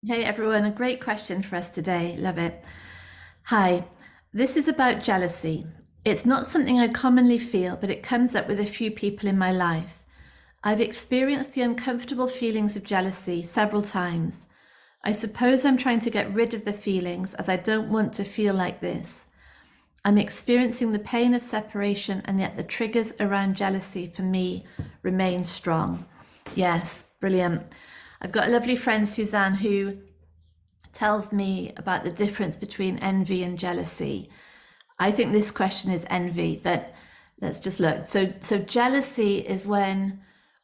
Hey everyone, a great question for us today. Love it. Hi, this is about jealousy. It's not something I commonly feel, but it comes up with a few people in my life. I've experienced the uncomfortable feelings of jealousy several times. I suppose I'm trying to get rid of the feelings as I don't want to feel like this. I'm experiencing the pain of separation, and yet the triggers around jealousy for me remain strong. Yes, brilliant. I've got a lovely friend, Suzanne, who tells me about the difference between envy and jealousy. I think this question is envy, but let's just look. So jealousy is when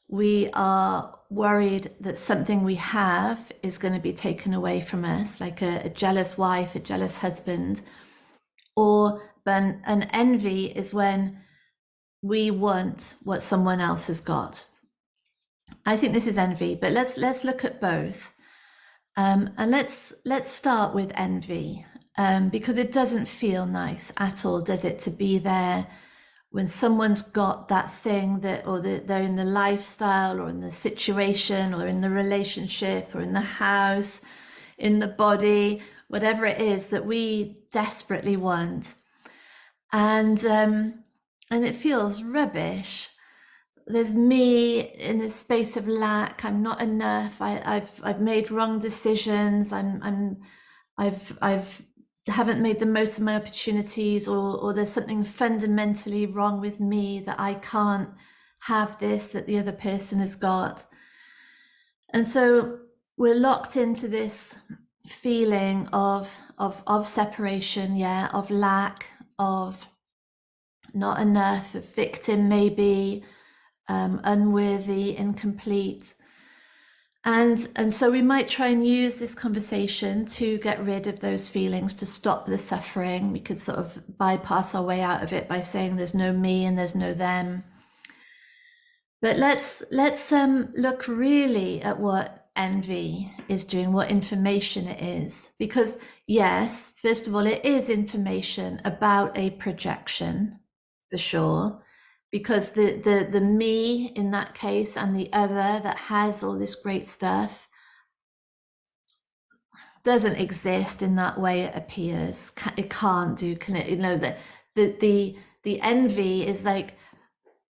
we are worried that something we have is going to be taken away from us, like a jealous wife, a jealous husband, or an envy is when we want what someone else has got. I think this is envy, but let's look at both. And let's start with envy, because it doesn't feel nice at all, does it, to be there when someone's got that thing that, or they're in the lifestyle, or in the situation, or in the relationship, or in the house, in the body, whatever it is that we desperately want, and it feels rubbish. There's me in this space of lack. I'm not enough. I've made wrong decisions. I've haven't made the most of my opportunities, or there's something fundamentally wrong with me that I can't have this that the other person has got. And so we're locked into this feeling of separation, yeah, of lack, of not enough, a victim maybe, unworthy, incomplete. And so we might try and use this conversation to get rid of those feelings, to stop the suffering. We could sort of bypass our way out of it by saying there's no me and there's no them. But let's look really at what envy is doing, what information it is. Because yes, first of all, it is information about a projection, for sure. Because the me in that case and the other that has all this great stuff doesn't exist in that way it appears. It can't do, can it? You know, the envy is like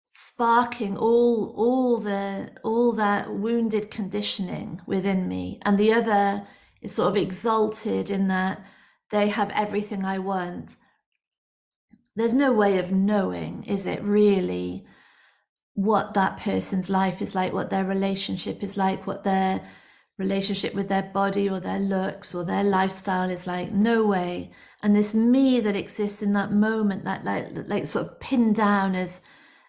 sparking all that wounded conditioning within me, and the other is sort of exalted in that they have everything I want. There's no way of knowing, is it really, what that person's life is like, what their relationship is like, what their relationship with their body or their looks or their lifestyle is like. No way. And this me that exists in that moment, that like sort of pinned down as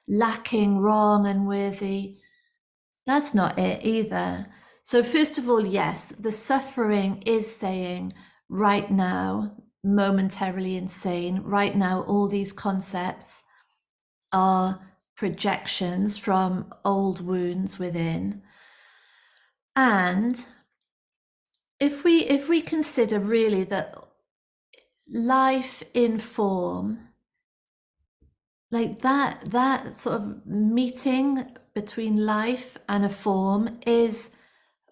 lacking, wrong, unworthy, that's not it either. So first of all, yes, the suffering is saying right now, momentarily insane, right now, all these concepts are projections from old wounds within. And if we consider really that life in form, like that sort of meeting between life and a form is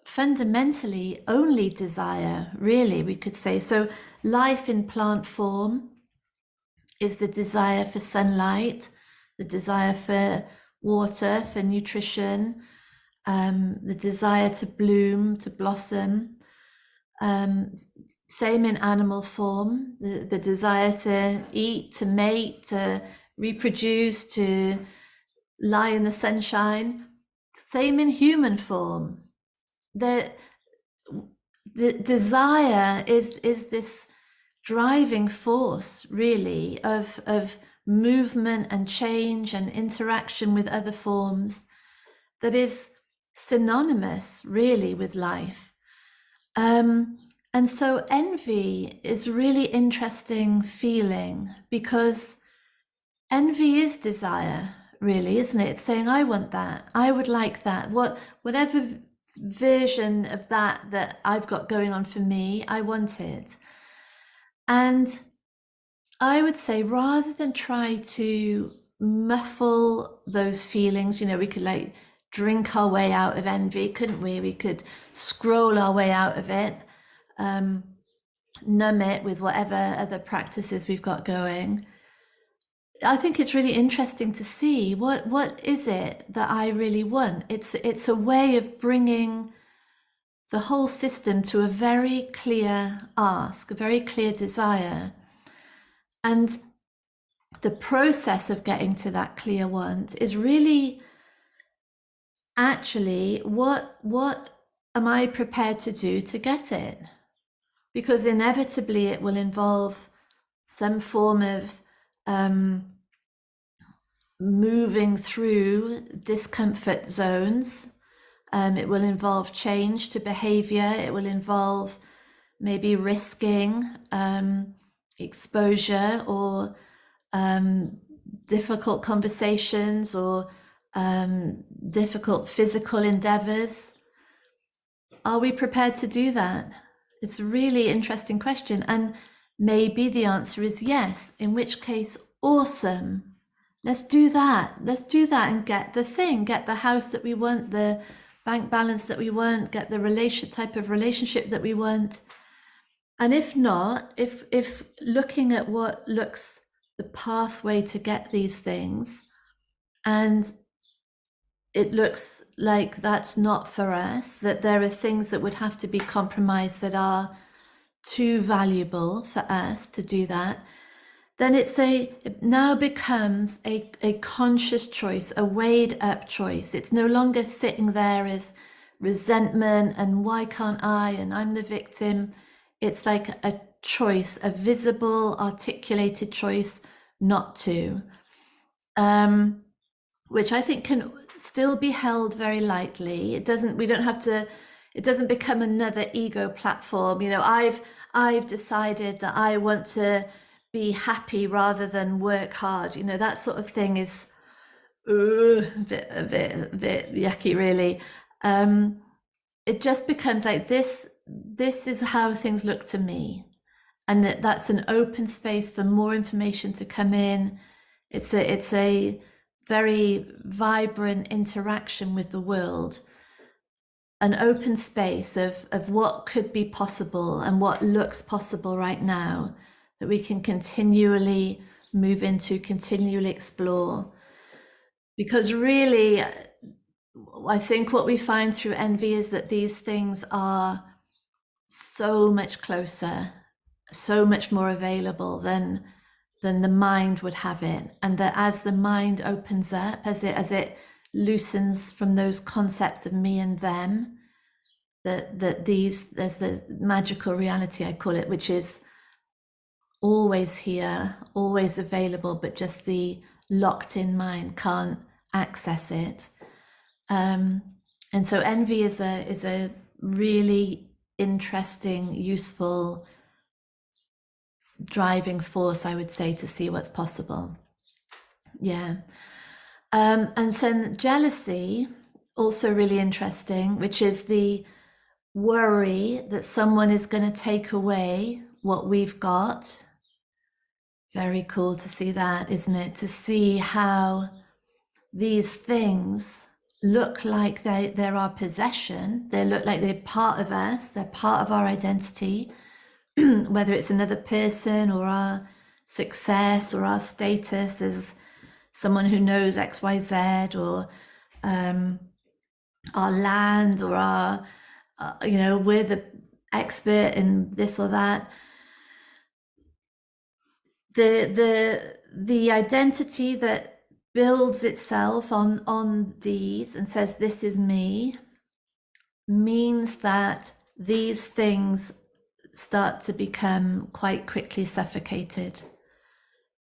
fundamentally only desire, really, we could say. So life in plant form is the desire for sunlight, the desire for water, for nutrition, the desire to bloom, to blossom. Same in animal form, the desire to eat, to mate, to reproduce, to lie in the sunshine. Same in human form. The desire is this driving force, really, of movement and change and interaction with other forms that is synonymous, really, with life. And so envy is really interesting feeling, because envy is desire, really, isn't it? It's saying, I want that, I would like that, whatever version of that I've got going on for me, I want it. And I would say, rather than try to muffle those feelings, we could drink our way out of envy, couldn't we? We could scroll our way out of it. numb it with whatever other practices we've got going. I think it's really interesting to see what is it that I really want. It's a way of bringing the whole system to a very clear ask, a very clear desire. And the process of getting to that clear want is really actually what am I prepared to do to get it? Because inevitably it will involve some form of moving through discomfort zones. It will involve change to behavior. It will involve maybe risking exposure or difficult conversations or difficult physical endeavors. Are we prepared to do that? It's a really interesting question. And maybe the answer is yes, in which case, awesome. Let's do that. Let's do that and get the thing, get the house that we want, the bank balance that we want, get the type of relationship that we want. And if not, if looking at what looks the pathway to get these things, and it looks like that's not for us, that there are things that would have to be compromised that are too valuable for us to do that, then it now becomes a conscious choice, a weighed up choice. It's no longer sitting there as resentment and why can't I and I'm the victim. It's like a choice, a visible, articulated choice not to, which I think can still be held very lightly. It doesn't become another ego platform. I've decided that I want to be happy rather than work hard. That sort of thing is a bit yucky, really. It just becomes like this is how things look to me, and that's an open space for more information to come in. It's a very vibrant interaction with the world, an open space of what could be possible and what looks possible right now that we can continually move into, continually explore. Because really, I think what we find through envy is that these things are so much closer, so much more available than the mind would have it. And that as the mind opens up, as it loosens from those concepts of me and them, that there's the magical reality, I call it, which is always here, always available, but just the locked in mind can't access it. And so envy is a really interesting, useful driving force, I would say, to see what's possible. Yeah. And then jealousy, also really interesting, which is the worry that someone is going to take away what we've got. Very cool to see that, isn't it? To see how these things look like they're our possession. They look like they're part of us. They're part of our identity, whether it's another person or our success or our status as someone who knows XYZ, or our land, or our, we're the expert in this or that. The identity that builds itself on these and says this is me means that these things start to become quite quickly suffocated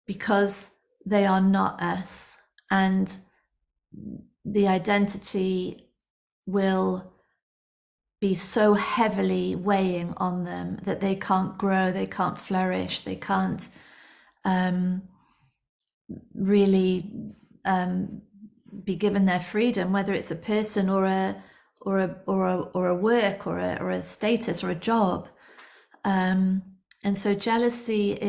because they are not us, and the identity will be so heavily weighing on them that they can't grow, they can't flourish, they can't really be given their freedom, whether it's a person or a work or a status or a job. And so jealousy,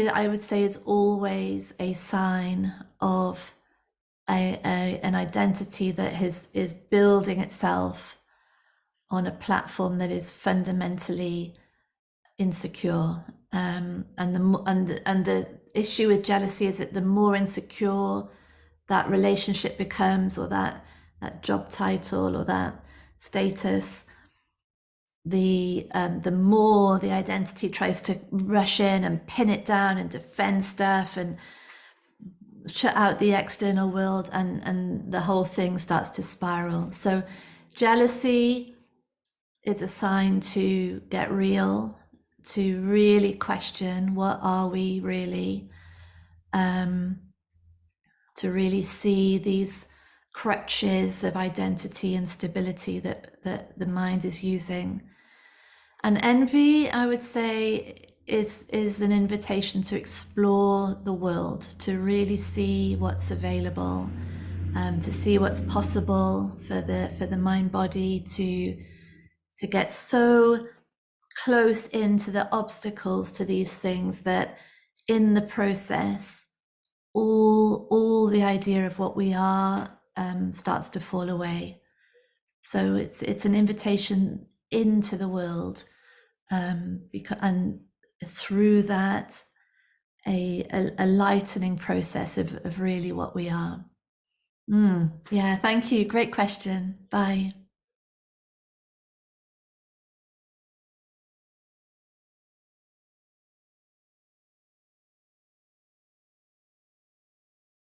I would say, is always a sign of an identity that is building itself on a platform that is fundamentally insecure. And the issue with jealousy is that the more insecure that relationship becomes, or that job title or that status, the more the identity tries to rush in and pin it down and defend stuff and shut out the external world, and the whole thing starts to spiral. So jealousy is a sign to get real, to really question what are we really, to really see these crutches of identity and stability that the mind is using. And envy, I would say, is an invitation to explore the world, to really see what's available, to see what's possible for the mind body, to get so close into the obstacles to these things that in the process all the idea of what we are starts to fall away. So it's an invitation into the world, and through that a lightening process of really what we are. Yeah, thank you. Great question. Bye.